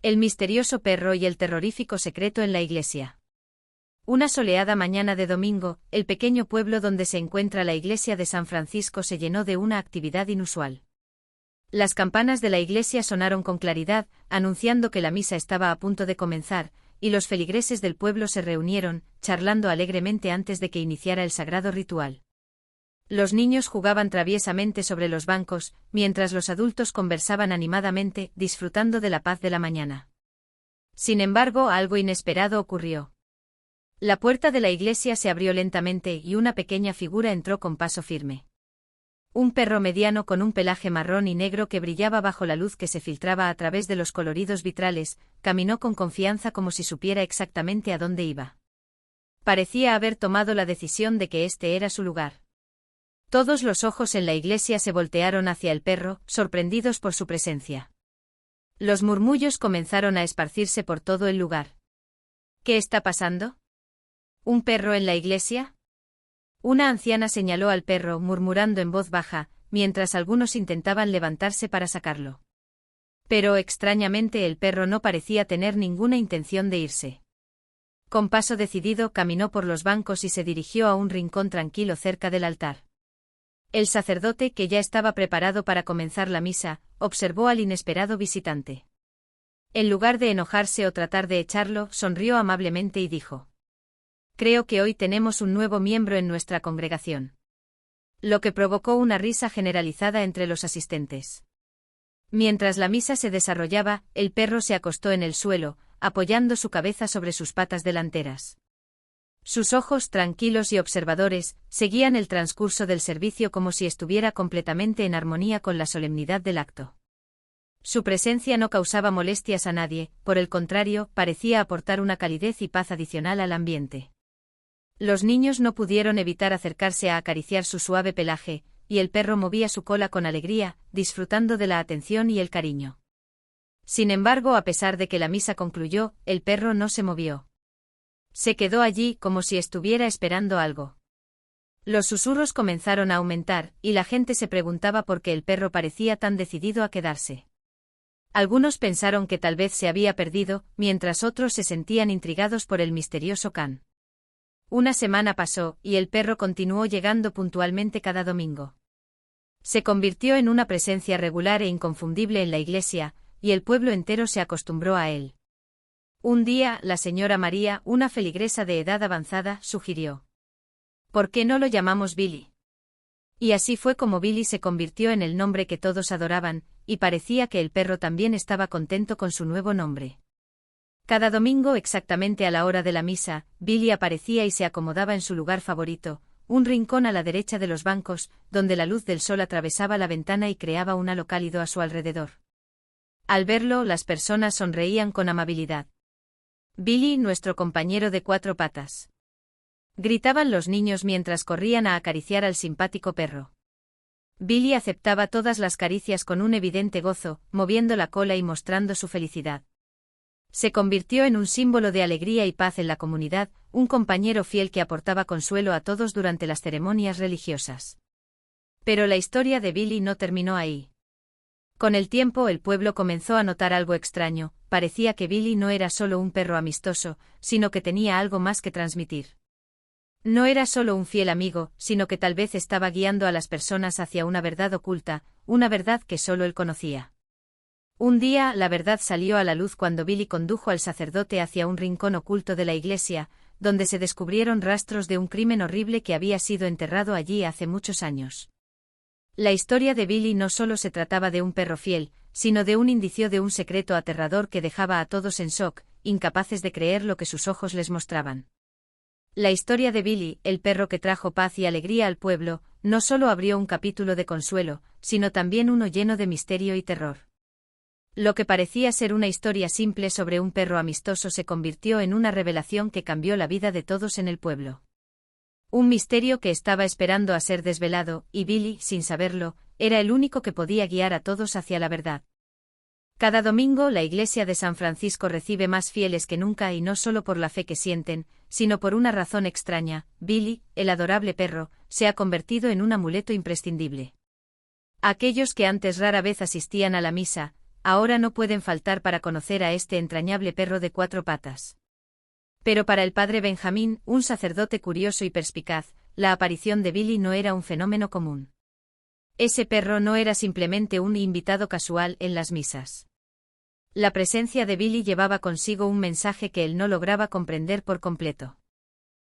El misterioso perro y el terrorífico secreto en la iglesia. Una soleada mañana de domingo, el pequeño pueblo donde se encuentra la iglesia de San Francisco se llenó de una actividad inusual. Las campanas de la iglesia sonaron con claridad, anunciando que la misa estaba a punto de comenzar, y los feligreses del pueblo se reunieron, charlando alegremente antes de que iniciara el sagrado ritual. Los niños jugaban traviesamente sobre los bancos, mientras los adultos conversaban animadamente, disfrutando de la paz de la mañana. Sin embargo, algo inesperado ocurrió. La puerta de la iglesia se abrió lentamente y una pequeña figura entró con paso firme. Un perro mediano con un pelaje marrón y negro que brillaba bajo la luz que se filtraba a través de los coloridos vitrales, caminó con confianza como si supiera exactamente a dónde iba. Parecía haber tomado la decisión de que este era su lugar. Todos los ojos en la iglesia se voltearon hacia el perro, sorprendidos por su presencia. Los murmullos comenzaron a esparcirse por todo el lugar. ¿Qué está pasando? ¿Un perro en la iglesia? Una anciana señaló al perro murmurando en voz baja, mientras algunos intentaban levantarse para sacarlo. Pero extrañamente el perro no parecía tener ninguna intención de irse. Con paso decidido caminó por los bancos y se dirigió a un rincón tranquilo cerca del altar. El sacerdote, que ya estaba preparado para comenzar la misa, observó al inesperado visitante. En lugar de enojarse o tratar de echarlo, sonrió amablemente y dijo: «Creo que hoy tenemos un nuevo miembro en nuestra congregación». Lo que provocó una risa generalizada entre los asistentes. Mientras la misa se desarrollaba, el perro se acostó en el suelo, apoyando su cabeza sobre sus patas delanteras. Sus ojos, tranquilos y observadores, seguían el transcurso del servicio como si estuviera completamente en armonía con la solemnidad del acto. Su presencia no causaba molestias a nadie, por el contrario, parecía aportar una calidez y paz adicional al ambiente. Los niños no pudieron evitar acercarse a acariciar su suave pelaje, y el perro movía su cola con alegría, disfrutando de la atención y el cariño. Sin embargo, a pesar de que la misa concluyó, el perro no se movió. Se quedó allí como si estuviera esperando algo. Los susurros comenzaron a aumentar, y la gente se preguntaba por qué el perro parecía tan decidido a quedarse. Algunos pensaron que tal vez se había perdido, mientras otros se sentían intrigados por el misterioso can. Una semana pasó, y el perro continuó llegando puntualmente cada domingo. Se convirtió en una presencia regular e inconfundible en la iglesia, y el pueblo entero se acostumbró a él. Un día, la señora María, una feligresa de edad avanzada, sugirió: «¿Por qué no lo llamamos Billy?». Y así fue como Billy se convirtió en el nombre que todos adoraban, y parecía que el perro también estaba contento con su nuevo nombre. Cada domingo, exactamente a la hora de la misa, Billy aparecía y se acomodaba en su lugar favorito, un rincón a la derecha de los bancos, donde la luz del sol atravesaba la ventana y creaba un halo cálido a su alrededor. Al verlo, las personas sonreían con amabilidad. «Billy, nuestro compañero de cuatro patas», gritaban los niños mientras corrían a acariciar al simpático perro. Billy aceptaba todas las caricias con un evidente gozo, moviendo la cola y mostrando su felicidad. Se convirtió en un símbolo de alegría y paz en la comunidad, un compañero fiel que aportaba consuelo a todos durante las ceremonias religiosas. Pero la historia de Billy no terminó ahí. Con el tiempo el pueblo comenzó a notar algo extraño, parecía que Billy no era solo un perro amistoso, sino que tenía algo más que transmitir. No era solo un fiel amigo, sino que tal vez estaba guiando a las personas hacia una verdad oculta, una verdad que solo él conocía. Un día, la verdad salió a la luz cuando Billy condujo al sacerdote hacia un rincón oculto de la iglesia, donde se descubrieron rastros de un crimen horrible que había sido enterrado allí hace muchos años. La historia de Billy no solo se trataba de un perro fiel, sino de un indicio de un secreto aterrador que dejaba a todos en shock, incapaces de creer lo que sus ojos les mostraban. La historia de Billy, el perro que trajo paz y alegría al pueblo, no solo abrió un capítulo de consuelo, sino también uno lleno de misterio y terror. Lo que parecía ser una historia simple sobre un perro amistoso se convirtió en una revelación que cambió la vida de todos en el pueblo. Un misterio que estaba esperando a ser desvelado, y Billy, sin saberlo, era el único que podía guiar a todos hacia la verdad. Cada domingo la iglesia de San Francisco recibe más fieles que nunca y no solo por la fe que sienten, sino por una razón extraña: Billy, el adorable perro, se ha convertido en un amuleto imprescindible. Aquellos que antes rara vez asistían a la misa, ahora no pueden faltar para conocer a este entrañable perro de 4 patas. Pero para el padre Benjamín, un sacerdote curioso y perspicaz, la aparición de Billy no era un fenómeno común. Ese perro no era simplemente un invitado casual en las misas. La presencia de Billy llevaba consigo un mensaje que él no lograba comprender por completo.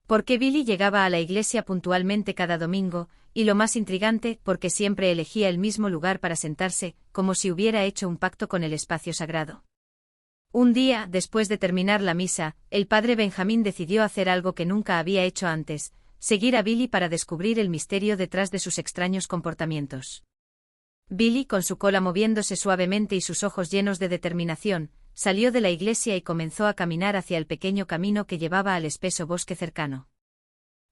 ¿Por qué Billy llegaba a la iglesia puntualmente cada domingo? Y lo más intrigante, porque siempre elegía el mismo lugar para sentarse, como si hubiera hecho un pacto con el espacio sagrado. Un día, después de terminar la misa, el padre Benjamín decidió hacer algo que nunca había hecho antes: seguir a Billy para descubrir el misterio detrás de sus extraños comportamientos. Billy, con su cola moviéndose suavemente y sus ojos llenos de determinación, salió de la iglesia y comenzó a caminar hacia el pequeño camino que llevaba al espeso bosque cercano.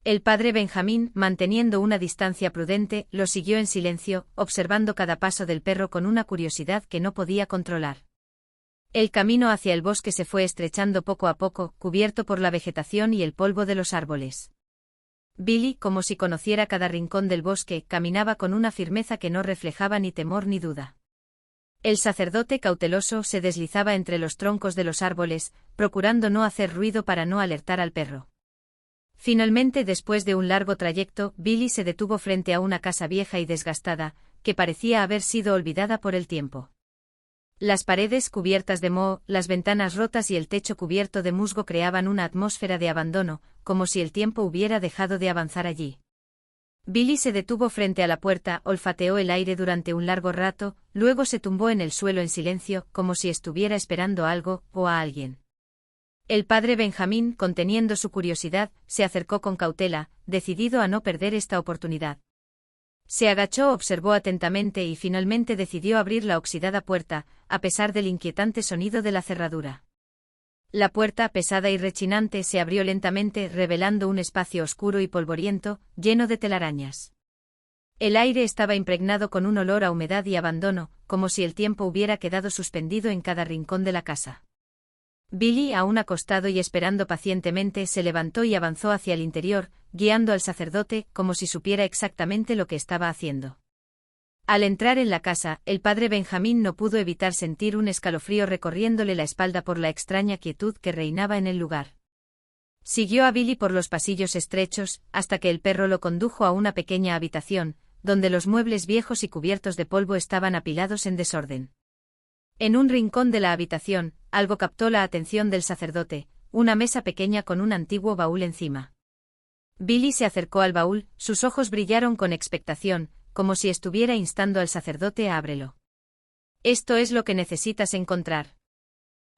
El padre Benjamín, manteniendo una distancia prudente, lo siguió en silencio, observando cada paso del perro con una curiosidad que no podía controlar. El camino hacia el bosque se fue estrechando poco a poco, cubierto por la vegetación y el polvo de los árboles. Billy, como si conociera cada rincón del bosque, caminaba con una firmeza que no reflejaba ni temor ni duda. El sacerdote cauteloso se deslizaba entre los troncos de los árboles, procurando no hacer ruido para no alertar al perro. Finalmente, después de un largo trayecto, Billy se detuvo frente a una casa vieja y desgastada, que parecía haber sido olvidada por el tiempo. Las paredes cubiertas de moho, las ventanas rotas y el techo cubierto de musgo creaban una atmósfera de abandono, como si el tiempo hubiera dejado de avanzar allí. Billy se detuvo frente a la puerta, olfateó el aire durante un largo rato, luego se tumbó en el suelo en silencio, como si estuviera esperando algo o a alguien. El padre Benjamín, conteniendo su curiosidad, se acercó con cautela, decidido a no perder esta oportunidad. Se agachó, observó atentamente y finalmente decidió abrir la oxidada puerta, a pesar del inquietante sonido de la cerradura. La puerta, pesada y rechinante, se abrió lentamente, revelando un espacio oscuro y polvoriento, lleno de telarañas. El aire estaba impregnado con un olor a humedad y abandono, como si el tiempo hubiera quedado suspendido en cada rincón de la casa. Billy, aún acostado y esperando pacientemente, se levantó y avanzó hacia el interior, guiando al sacerdote, como si supiera exactamente lo que estaba haciendo. Al entrar en la casa, el padre Benjamín no pudo evitar sentir un escalofrío recorriéndole la espalda por la extraña quietud que reinaba en el lugar. Siguió a Billy por los pasillos estrechos, hasta que el perro lo condujo a una pequeña habitación, donde los muebles viejos y cubiertos de polvo estaban apilados en desorden. En un rincón de la habitación, algo captó la atención del sacerdote: una mesa pequeña con un antiguo baúl encima. Billy se acercó al baúl, sus ojos brillaron con expectación, como si estuviera instando al sacerdote a ábrelo. «Esto es lo que necesitas encontrar».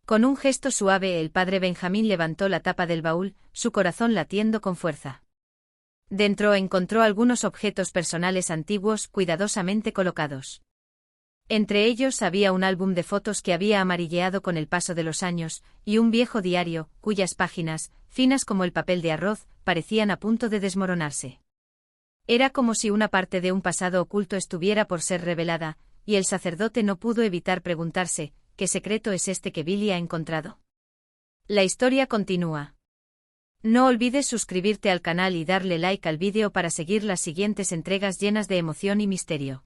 Con un gesto suave, el padre Benjamín levantó la tapa del baúl, su corazón latiendo con fuerza. Dentro encontró algunos objetos personales antiguos, cuidadosamente colocados. Entre ellos había un álbum de fotos que había amarilleado con el paso de los años, y un viejo diario, cuyas páginas, finas como el papel de arroz, parecían a punto de desmoronarse. Era como si una parte de un pasado oculto estuviera por ser revelada, y el sacerdote no pudo evitar preguntarse: ¿qué secreto es este que Billy ha encontrado? La historia continúa. No olvides suscribirte al canal y darle like al vídeo para seguir las siguientes entregas llenas de emoción y misterio.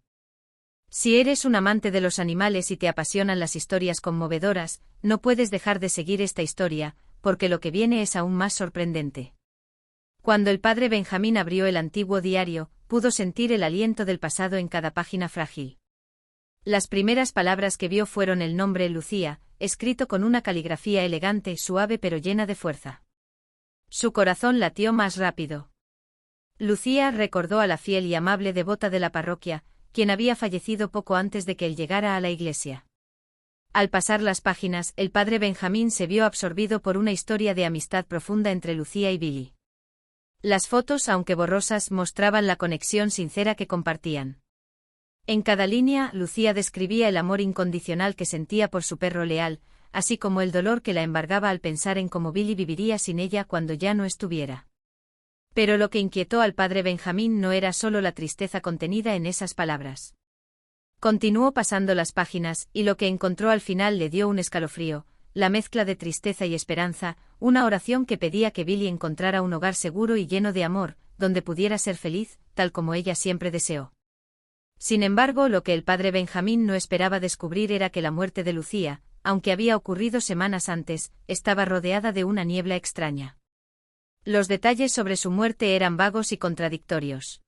Si eres un amante de los animales y te apasionan las historias conmovedoras, no puedes dejar de seguir esta historia, porque lo que viene es aún más sorprendente. Cuando el padre Benjamín abrió el antiguo diario, pudo sentir el aliento del pasado en cada página frágil. Las primeras palabras que vio fueron el nombre Lucía, escrito con una caligrafía elegante, suave pero llena de fuerza. Su corazón latió más rápido. Lucía recordó a la fiel y amable devota de la parroquia, quien había fallecido poco antes de que él llegara a la iglesia. Al pasar las páginas, el padre Benjamín se vio absorbido por una historia de amistad profunda entre Lucía y Billy. Las fotos, aunque borrosas, mostraban la conexión sincera que compartían. En cada línea, Lucía describía el amor incondicional que sentía por su perro leal, así como el dolor que la embargaba al pensar en cómo Billy viviría sin ella cuando ya no estuviera. Pero lo que inquietó al padre Benjamín no era solo la tristeza contenida en esas palabras. Continuó pasando las páginas, y lo que encontró al final le dio un escalofrío: la mezcla de tristeza y esperanza, una oración que pedía que Billy encontrara un hogar seguro y lleno de amor, donde pudiera ser feliz, tal como ella siempre deseó. Sin embargo, lo que el padre Benjamín no esperaba descubrir era que la muerte de Lucía, aunque había ocurrido semanas antes, estaba rodeada de una niebla extraña. Los detalles sobre su muerte eran vagos y contradictorios.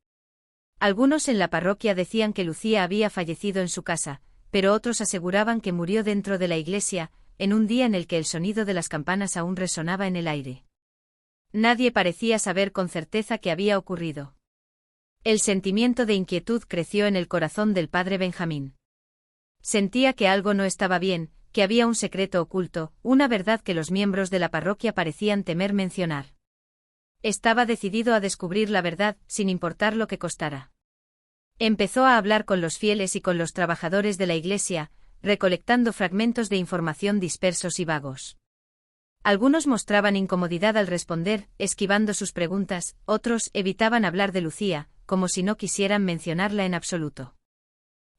Algunos en la parroquia decían que Lucía había fallecido en su casa, pero otros aseguraban que murió dentro de la iglesia, en un día en el que el sonido de las campanas aún resonaba en el aire. Nadie parecía saber con certeza qué había ocurrido. El sentimiento de inquietud creció en el corazón del padre Benjamín. Sentía que algo no estaba bien, que había un secreto oculto, una verdad que los miembros de la parroquia parecían temer mencionar. Estaba decidido a descubrir la verdad, sin importar lo que costara. Empezó a hablar con los fieles y con los trabajadores de la iglesia, recolectando fragmentos de información dispersos y vagos. Algunos mostraban incomodidad al responder, esquivando sus preguntas, otros evitaban hablar de Lucía, como si no quisieran mencionarla en absoluto.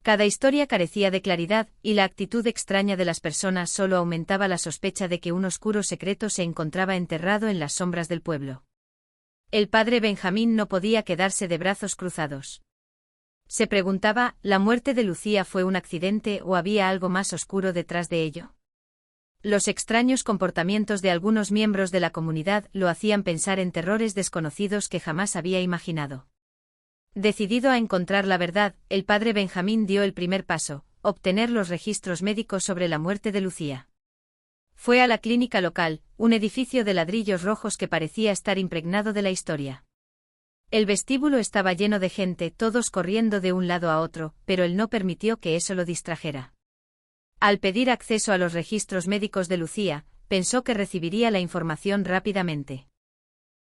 Cada historia carecía de claridad, y la actitud extraña de las personas solo aumentaba la sospecha de que un oscuro secreto se encontraba enterrado en las sombras del pueblo. El padre Benjamín no podía quedarse de brazos cruzados. Se preguntaba, ¿la muerte de Lucía fue un accidente o había algo más oscuro detrás de ello? Los extraños comportamientos de algunos miembros de la comunidad lo hacían pensar en terrores desconocidos que jamás había imaginado. Decidido a encontrar la verdad, el padre Benjamín dio el primer paso, obtener los registros médicos sobre la muerte de Lucía. Fue a la clínica local, un edificio de ladrillos rojos que parecía estar impregnado de la historia. El vestíbulo estaba lleno de gente, todos corriendo de un lado a otro, pero él no permitió que eso lo distrajera. Al pedir acceso a los registros médicos de Lucía, pensó que recibiría la información rápidamente.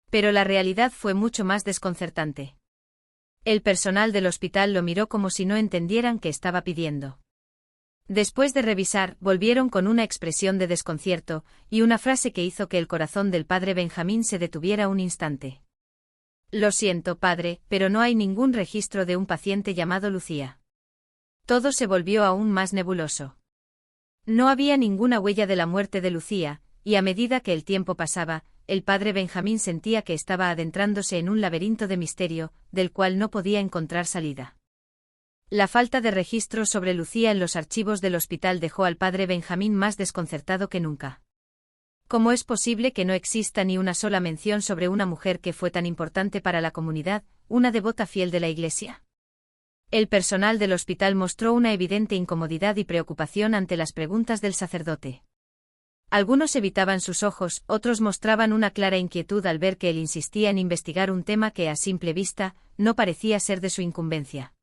Pero la realidad fue mucho más desconcertante. El personal del hospital lo miró como si no entendieran qué estaba pidiendo. Después de revisar, volvieron con una expresión de desconcierto, y una frase que hizo que el corazón del padre Benjamín se detuviera un instante. «Lo siento, padre, pero no hay ningún registro de un paciente llamado Lucía». Todo se volvió aún más nebuloso. No había ninguna huella de la muerte de Lucía, y a medida que el tiempo pasaba, el padre Benjamín sentía que estaba adentrándose en un laberinto de misterio, del cual no podía encontrar salida. La falta de registros sobre Lucía en los archivos del hospital dejó al padre Benjamín más desconcertado que nunca. ¿Cómo es posible que no exista ni una sola mención sobre una mujer que fue tan importante para la comunidad, una devota fiel de la Iglesia? El personal del hospital mostró una evidente incomodidad y preocupación ante las preguntas del sacerdote. Algunos evitaban sus ojos, otros mostraban una clara inquietud al ver que él insistía en investigar un tema que a simple vista no parecía ser de su incumbencia.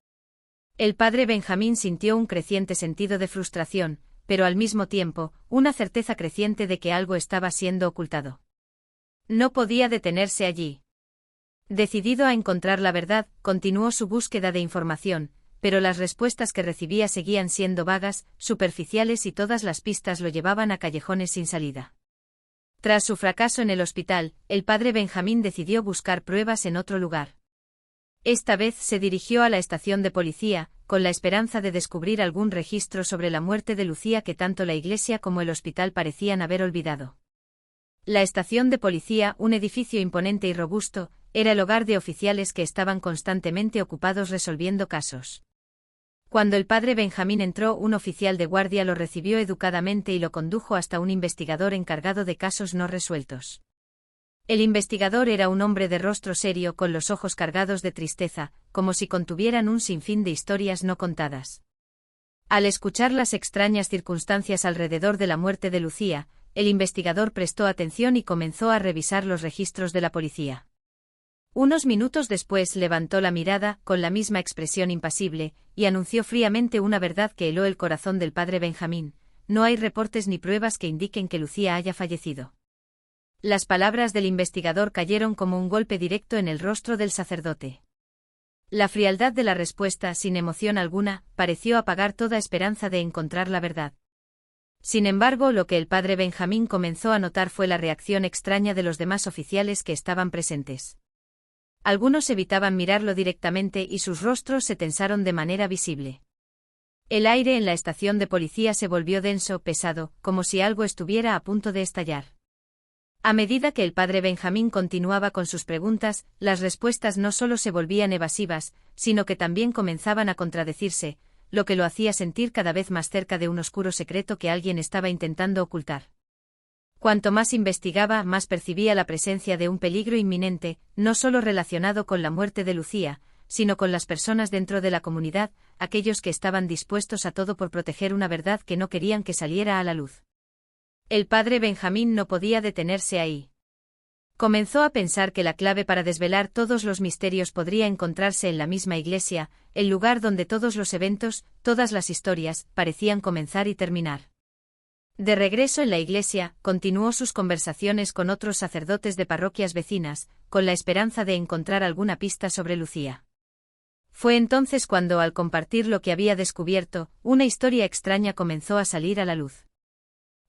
El padre Benjamín sintió un creciente sentido de frustración, pero al mismo tiempo, una certeza creciente de que algo estaba siendo ocultado. No podía detenerse allí. Decidido a encontrar la verdad, continuó su búsqueda de información, pero las respuestas que recibía seguían siendo vagas, superficiales y todas las pistas lo llevaban a callejones sin salida. Tras su fracaso en el hospital, el padre Benjamín decidió buscar pruebas en otro lugar. Esta vez se dirigió a la estación de policía, con la esperanza de descubrir algún registro sobre la muerte de Lucía que tanto la iglesia como el hospital parecían haber olvidado. La estación de policía, un edificio imponente y robusto, era el hogar de oficiales que estaban constantemente ocupados resolviendo casos. Cuando el padre Benjamín entró, un oficial de guardia lo recibió educadamente y lo condujo hasta un investigador encargado de casos no resueltos. El investigador era un hombre de rostro serio con los ojos cargados de tristeza, como si contuvieran un sinfín de historias no contadas. Al escuchar las extrañas circunstancias alrededor de la muerte de Lucía, el investigador prestó atención y comenzó a revisar los registros de la policía. Unos minutos después levantó la mirada, con la misma expresión impasible, y anunció fríamente una verdad que heló el corazón del padre Benjamín: no hay reportes ni pruebas que indiquen que Lucía haya fallecido. Las palabras del investigador cayeron como un golpe directo en el rostro del sacerdote. La frialdad de la respuesta, sin emoción alguna, pareció apagar toda esperanza de encontrar la verdad. Sin embargo, lo que el padre Benjamín comenzó a notar fue la reacción extraña de los demás oficiales que estaban presentes. Algunos evitaban mirarlo directamente y sus rostros se tensaron de manera visible. El aire en la estación de policía se volvió denso, pesado, como si algo estuviera a punto de estallar. A medida que el padre Benjamín continuaba con sus preguntas, las respuestas no solo se volvían evasivas, sino que también comenzaban a contradecirse, lo que lo hacía sentir cada vez más cerca de un oscuro secreto que alguien estaba intentando ocultar. Cuanto más investigaba, más percibía la presencia de un peligro inminente, no solo relacionado con la muerte de Lucía, sino con las personas dentro de la comunidad, aquellos que estaban dispuestos a todo por proteger una verdad que no querían que saliera a la luz. El padre Benjamín no podía detenerse ahí. Comenzó a pensar que la clave para desvelar todos los misterios podría encontrarse en la misma iglesia, el lugar donde todos los eventos, todas las historias, parecían comenzar y terminar. De regreso en la iglesia, continuó sus conversaciones con otros sacerdotes de parroquias vecinas, con la esperanza de encontrar alguna pista sobre Lucía. Fue entonces cuando, al compartir lo que había descubierto, una historia extraña comenzó a salir a la luz.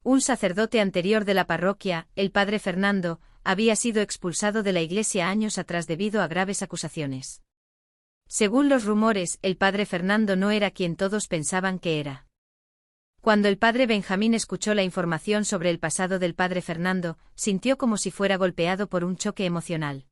Un sacerdote anterior de la parroquia, el padre Fernando, había sido expulsado de la iglesia años atrás debido a graves acusaciones. Según los rumores, el padre Fernando no era quien todos pensaban que era. Cuando el padre Benjamín escuchó la información sobre el pasado del padre Fernando, sintió como si fuera golpeado por un choque emocional.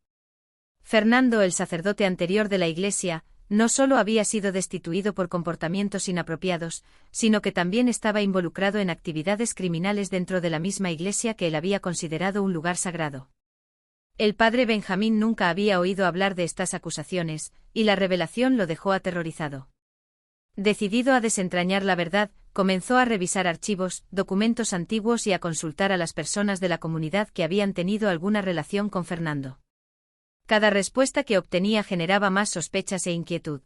Fernando, el sacerdote anterior de la iglesia, no solo había sido destituido por comportamientos inapropiados, sino que también estaba involucrado en actividades criminales dentro de la misma iglesia que él había considerado un lugar sagrado. El padre Benjamín nunca había oído hablar de estas acusaciones, y la revelación lo dejó aterrorizado. Decidido a desentrañar la verdad, comenzó a revisar archivos, documentos antiguos y a consultar a las personas de la comunidad que habían tenido alguna relación con Fernando. Cada respuesta que obtenía generaba más sospechas e inquietud.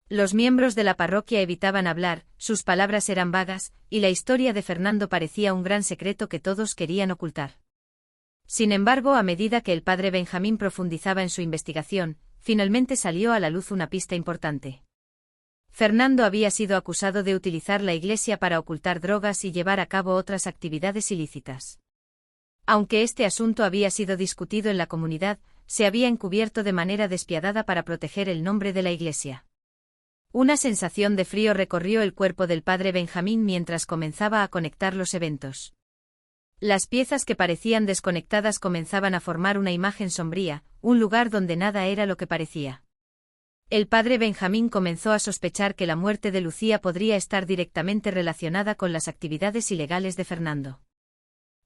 Los miembros de la parroquia evitaban hablar, sus palabras eran vagas, y la historia de Fernando parecía un gran secreto que todos querían ocultar. Sin embargo, a medida que el padre Benjamín profundizaba en su investigación, finalmente salió a la luz una pista importante. Fernando había sido acusado de utilizar la iglesia para ocultar drogas y llevar a cabo otras actividades ilícitas. Aunque este asunto había sido discutido en la comunidad, se había encubierto de manera despiadada para proteger el nombre de la iglesia. Una sensación de frío recorrió el cuerpo del padre Benjamín mientras comenzaba a conectar los eventos. Las piezas que parecían desconectadas comenzaban a formar una imagen sombría, un lugar donde nada era lo que parecía. El padre Benjamín comenzó a sospechar que la muerte de Lucía podría estar directamente relacionada con las actividades ilegales de Fernando.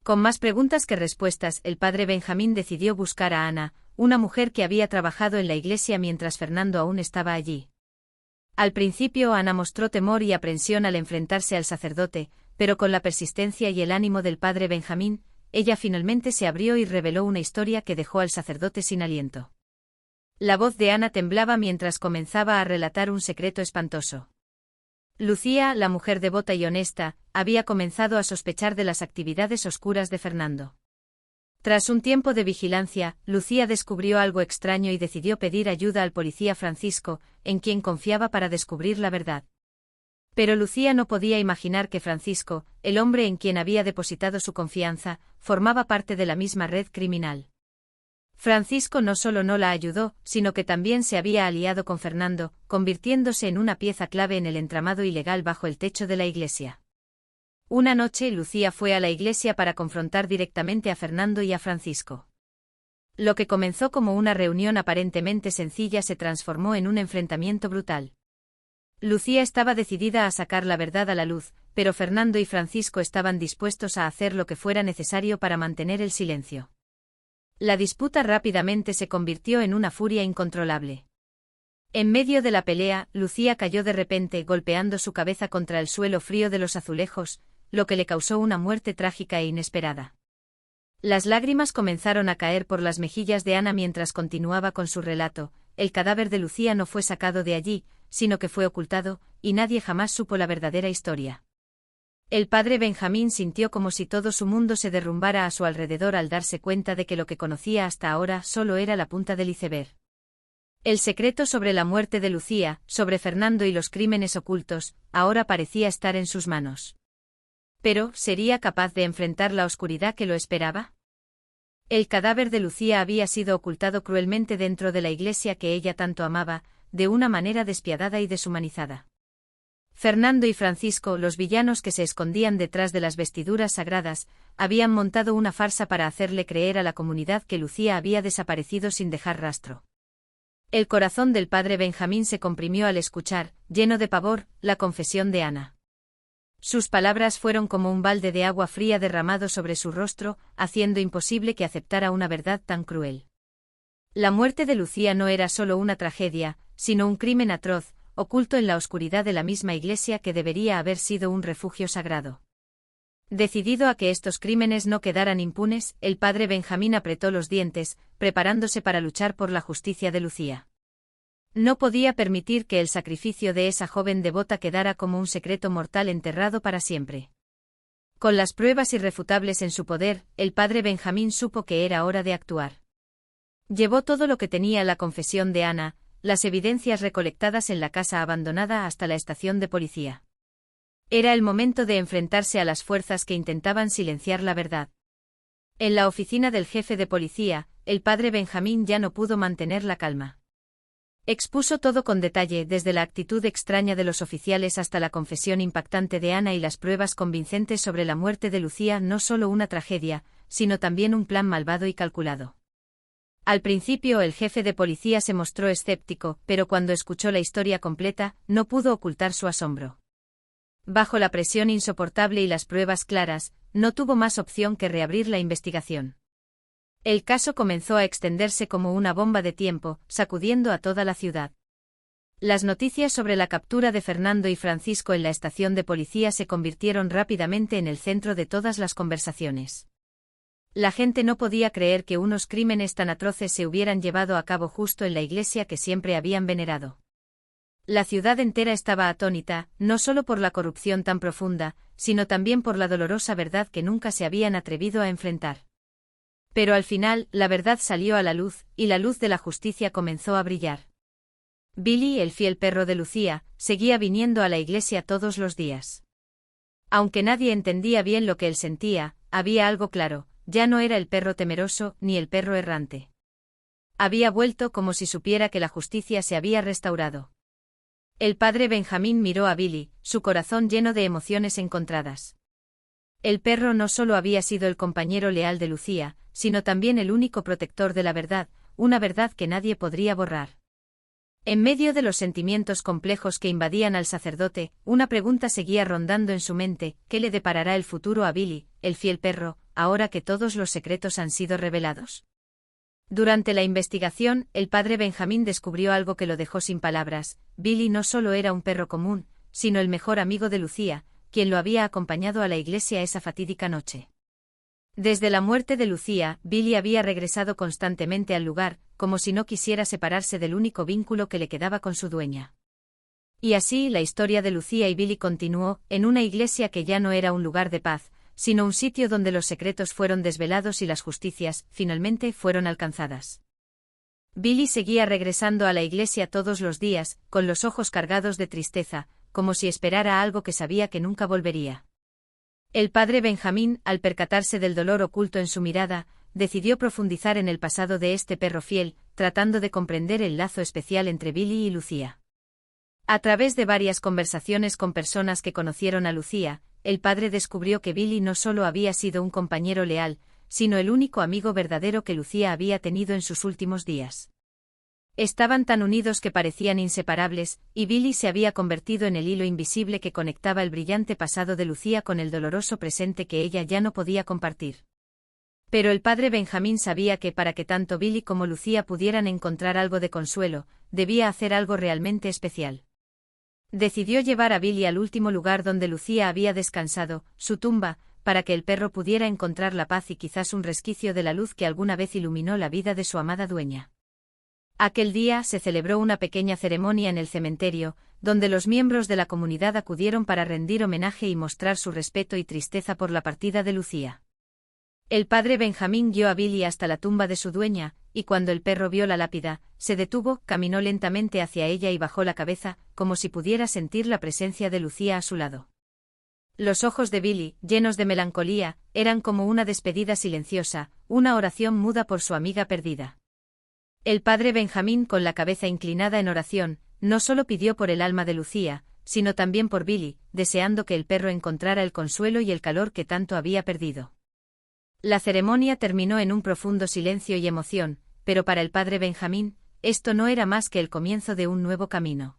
Con más preguntas que respuestas, el padre Benjamín decidió buscar a Ana, una mujer que había trabajado en la iglesia mientras Fernando aún estaba allí. Al principio Ana mostró temor y aprensión al enfrentarse al sacerdote, pero con la persistencia y el ánimo del padre Benjamín, ella finalmente se abrió y reveló una historia que dejó al sacerdote sin aliento. La voz de Ana temblaba mientras comenzaba a relatar un secreto espantoso. Lucía, la mujer devota y honesta, había comenzado a sospechar de las actividades oscuras de Fernando. Tras un tiempo de vigilancia, Lucía descubrió algo extraño y decidió pedir ayuda al policía Francisco, en quien confiaba para descubrir la verdad. Pero Lucía no podía imaginar que Francisco, el hombre en quien había depositado su confianza, formaba parte de la misma red criminal. Francisco no solo no la ayudó, sino que también se había aliado con Fernando, convirtiéndose en una pieza clave en el entramado ilegal bajo el techo de la iglesia. Una noche Lucía fue a la iglesia para confrontar directamente a Fernando y a Francisco. Lo que comenzó como una reunión aparentemente sencilla se transformó en un enfrentamiento brutal. Lucía estaba decidida a sacar la verdad a la luz, pero Fernando y Francisco estaban dispuestos a hacer lo que fuera necesario para mantener el silencio. La disputa rápidamente se convirtió en una furia incontrolable. En medio de la pelea, Lucía cayó de repente golpeando su cabeza contra el suelo frío de los azulejos, lo que le causó una muerte trágica e inesperada. Las lágrimas comenzaron a caer por las mejillas de Ana mientras continuaba con su relato. El cadáver de Lucía no fue sacado de allí, sino que fue ocultado, y nadie jamás supo la verdadera historia. El padre Benjamín sintió como si todo su mundo se derrumbara a su alrededor al darse cuenta de que lo que conocía hasta ahora solo era la punta del iceberg. El secreto sobre la muerte de Lucía, sobre Fernando y los crímenes ocultos, ahora parecía estar en sus manos. Pero, ¿sería capaz de enfrentar la oscuridad que lo esperaba? El cadáver de Lucía había sido ocultado cruelmente dentro de la iglesia que ella tanto amaba, de una manera despiadada y deshumanizada. Fernando y Francisco, los villanos que se escondían detrás de las vestiduras sagradas, habían montado una farsa para hacerle creer a la comunidad que Lucía había desaparecido sin dejar rastro. El corazón del padre Benjamín se comprimió al escuchar, lleno de pavor, la confesión de Ana. Sus palabras fueron como un balde de agua fría derramado sobre su rostro, haciendo imposible que aceptara una verdad tan cruel. La muerte de Lucía no era solo una tragedia, sino un crimen atroz, oculto en la oscuridad de la misma iglesia que debería haber sido un refugio sagrado. Decidido a que estos crímenes no quedaran impunes, el padre Benjamín apretó los dientes, preparándose para luchar por la justicia de Lucía. No podía permitir que el sacrificio de esa joven devota quedara como un secreto mortal enterrado para siempre. Con las pruebas irrefutables en su poder, el padre Benjamín supo que era hora de actuar. Llevó todo lo que tenía la confesión de Ana, las evidencias recolectadas en la casa abandonada hasta la estación de policía. Era el momento de enfrentarse a las fuerzas que intentaban silenciar la verdad. En la oficina del jefe de policía, el padre Benjamín ya no pudo mantener la calma. Expuso todo con detalle, desde la actitud extraña de los oficiales hasta la confesión impactante de Ana y las pruebas convincentes sobre la muerte de Lucía, no solo una tragedia, sino también un plan malvado y calculado. Al principio el jefe de policía se mostró escéptico, pero cuando escuchó la historia completa, no pudo ocultar su asombro. Bajo la presión insoportable y las pruebas claras, no tuvo más opción que reabrir la investigación. El caso comenzó a extenderse como una bomba de tiempo, sacudiendo a toda la ciudad. Las noticias sobre la captura de Fernando y Francisco en la estación de policía se convirtieron rápidamente en el centro de todas las conversaciones. La gente no podía creer que unos crímenes tan atroces se hubieran llevado a cabo justo en la iglesia que siempre habían venerado. La ciudad entera estaba atónita, no solo por la corrupción tan profunda, sino también por la dolorosa verdad que nunca se habían atrevido a enfrentar. Pero al final, la verdad salió a la luz, y la luz de la justicia comenzó a brillar. Billy, el fiel perro de Lucía, seguía viniendo a la iglesia todos los días. Aunque nadie entendía bien lo que él sentía, había algo claro: ya no era el perro temeroso, ni el perro errante. Había vuelto como si supiera que la justicia se había restaurado. El padre Benjamín miró a Billy, su corazón lleno de emociones encontradas. El perro no solo había sido el compañero leal de Lucía, sino también el único protector de la verdad, una verdad que nadie podría borrar. En medio de los sentimientos complejos que invadían al sacerdote, una pregunta seguía rondando en su mente: ¿qué le deparará el futuro a Billy, el fiel perro, ahora que todos los secretos han sido revelados? Durante la investigación, el padre Benjamín descubrió algo que lo dejó sin palabras: Billy no solo era un perro común, sino el mejor amigo de Lucía, quien lo había acompañado a la iglesia esa fatídica noche. Desde la muerte de Lucía, Billy había regresado constantemente al lugar, como si no quisiera separarse del único vínculo que le quedaba con su dueña. Y así la historia de Lucía y Billy continuó, en una iglesia que ya no era un lugar de paz, sino un sitio donde los secretos fueron desvelados y las justicias, finalmente, fueron alcanzadas. Billy seguía regresando a la iglesia todos los días, con los ojos cargados de tristeza, como si esperara algo que sabía que nunca volvería. El padre Benjamín, al percatarse del dolor oculto en su mirada, decidió profundizar en el pasado de este perro fiel, tratando de comprender el lazo especial entre Billy y Lucía. A través de varias conversaciones con personas que conocieron a Lucía, el padre descubrió que Billy no solo había sido un compañero leal, sino el único amigo verdadero que Lucía había tenido en sus últimos días. Estaban tan unidos que parecían inseparables, y Billy se había convertido en el hilo invisible que conectaba el brillante pasado de Lucía con el doloroso presente que ella ya no podía compartir. Pero el padre Benjamín sabía que para que tanto Billy como Lucía pudieran encontrar algo de consuelo, debía hacer algo realmente especial. Decidió llevar a Billy al último lugar donde Lucía había descansado, su tumba, para que el perro pudiera encontrar la paz y quizás un resquicio de la luz que alguna vez iluminó la vida de su amada dueña. Aquel día se celebró una pequeña ceremonia en el cementerio, donde los miembros de la comunidad acudieron para rendir homenaje y mostrar su respeto y tristeza por la partida de Lucía. El padre Benjamín guió a Billy hasta la tumba de su dueña, y cuando el perro vio la lápida, se detuvo, caminó lentamente hacia ella y bajó la cabeza, como si pudiera sentir la presencia de Lucía a su lado. Los ojos de Billy, llenos de melancolía, eran como una despedida silenciosa, una oración muda por su amiga perdida. El padre Benjamín, con la cabeza inclinada en oración, no solo pidió por el alma de Lucía, sino también por Billy, deseando que el perro encontrara el consuelo y el calor que tanto había perdido. La ceremonia terminó en un profundo silencio y emoción, pero para el padre Benjamín, esto no era más que el comienzo de un nuevo camino.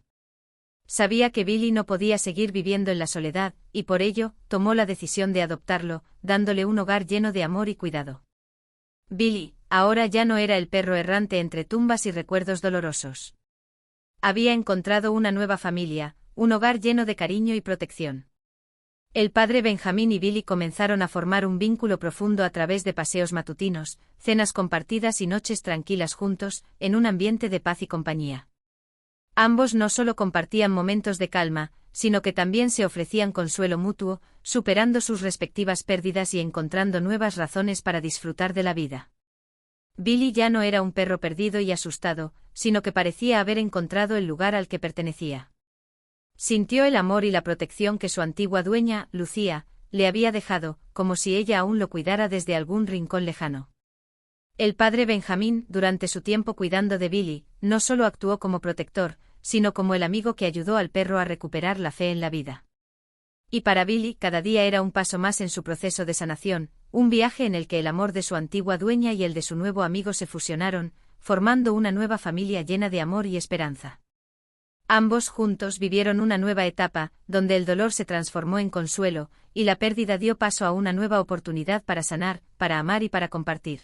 Sabía que Billy no podía seguir viviendo en la soledad, y por ello, tomó la decisión de adoptarlo, dándole un hogar lleno de amor y cuidado. Billy, ahora ya no era el perro errante entre tumbas y recuerdos dolorosos. Había encontrado una nueva familia, un hogar lleno de cariño y protección. El padre Benjamín y Billy comenzaron a formar un vínculo profundo a través de paseos matutinos, cenas compartidas y noches tranquilas juntos, en un ambiente de paz y compañía. Ambos no solo compartían momentos de calma, sino que también se ofrecían consuelo mutuo, superando sus respectivas pérdidas y encontrando nuevas razones para disfrutar de la vida. Billy ya no era un perro perdido y asustado, sino que parecía haber encontrado el lugar al que pertenecía. Sintió el amor y la protección que su antigua dueña, Lucía, le había dejado, como si ella aún lo cuidara desde algún rincón lejano. El padre Benjamín, durante su tiempo cuidando de Billy, no solo actuó como protector, sino como el amigo que ayudó al perro a recuperar la fe en la vida. Y para Billy, cada día era un paso más en su proceso de sanación, un viaje en el que el amor de su antigua dueña y el de su nuevo amigo se fusionaron, formando una nueva familia llena de amor y esperanza. Ambos juntos vivieron una nueva etapa, donde el dolor se transformó en consuelo, y la pérdida dio paso a una nueva oportunidad para sanar, para amar y para compartir.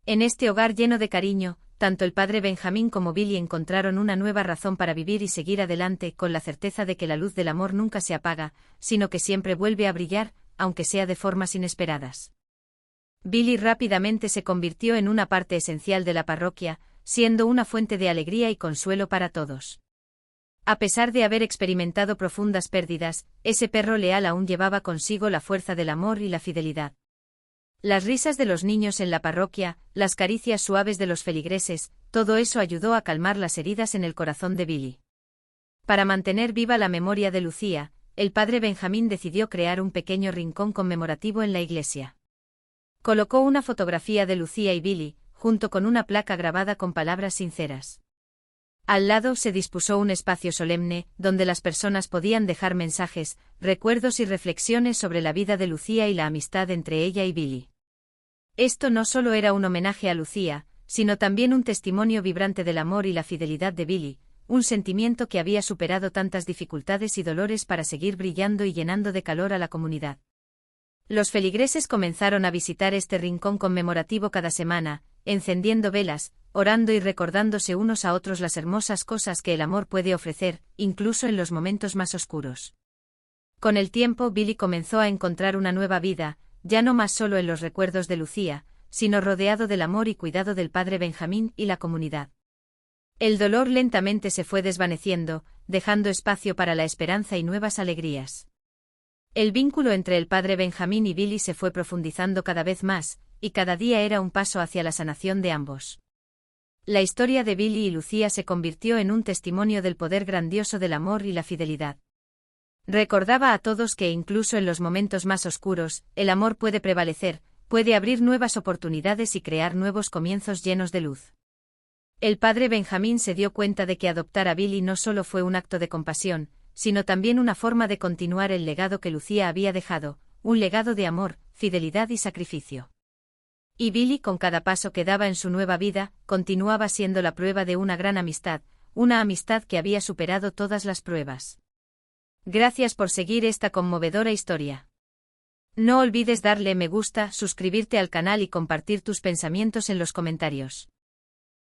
En este hogar lleno de cariño, tanto el padre Benjamín como Billy encontraron una nueva razón para vivir y seguir adelante, con la certeza de que la luz del amor nunca se apaga, sino que siempre vuelve a brillar, aunque sea de formas inesperadas. Billy rápidamente se convirtió en una parte esencial de la parroquia, siendo una fuente de alegría y consuelo para todos. A pesar de haber experimentado profundas pérdidas, ese perro leal aún llevaba consigo la fuerza del amor y la fidelidad. Las risas de los niños en la parroquia, las caricias suaves de los feligreses, todo eso ayudó a calmar las heridas en el corazón de Billy. Para mantener viva la memoria de Lucía, el padre Benjamín decidió crear un pequeño rincón conmemorativo en la iglesia. Colocó una fotografía de Lucía y Billy, junto con una placa grabada con palabras sinceras. Al lado se dispuso un espacio solemne, donde las personas podían dejar mensajes, recuerdos y reflexiones sobre la vida de Lucía y la amistad entre ella y Billy. Esto no solo era un homenaje a Lucía, sino también un testimonio vibrante del amor y la fidelidad de Billy, un sentimiento que había superado tantas dificultades y dolores para seguir brillando y llenando de calor a la comunidad. Los feligreses comenzaron a visitar este rincón conmemorativo cada semana, encendiendo velas, orando y recordándose unos a otros las hermosas cosas que el amor puede ofrecer, incluso en los momentos más oscuros. Con el tiempo Billy comenzó a encontrar una nueva vida, ya no más solo en los recuerdos de Lucía, sino rodeado del amor y cuidado del padre Benjamín y la comunidad. El dolor lentamente se fue desvaneciendo, dejando espacio para la esperanza y nuevas alegrías. El vínculo entre el padre Benjamín y Billy se fue profundizando cada vez más, y cada día era un paso hacia la sanación de ambos. La historia de Billy y Lucía se convirtió en un testimonio del poder grandioso del amor y la fidelidad. Recordaba a todos que incluso en los momentos más oscuros, el amor puede prevalecer, puede abrir nuevas oportunidades y crear nuevos comienzos llenos de luz. El padre Benjamín se dio cuenta de que adoptar a Billy no solo fue un acto de compasión, sino también una forma de continuar el legado que Lucía había dejado, un legado de amor, fidelidad y sacrificio. Y Billy, con cada paso que daba en su nueva vida, continuaba siendo la prueba de una gran amistad, una amistad que había superado todas las pruebas. Gracias por seguir esta conmovedora historia. No olvides darle me gusta, suscribirte al canal y compartir tus pensamientos en los comentarios.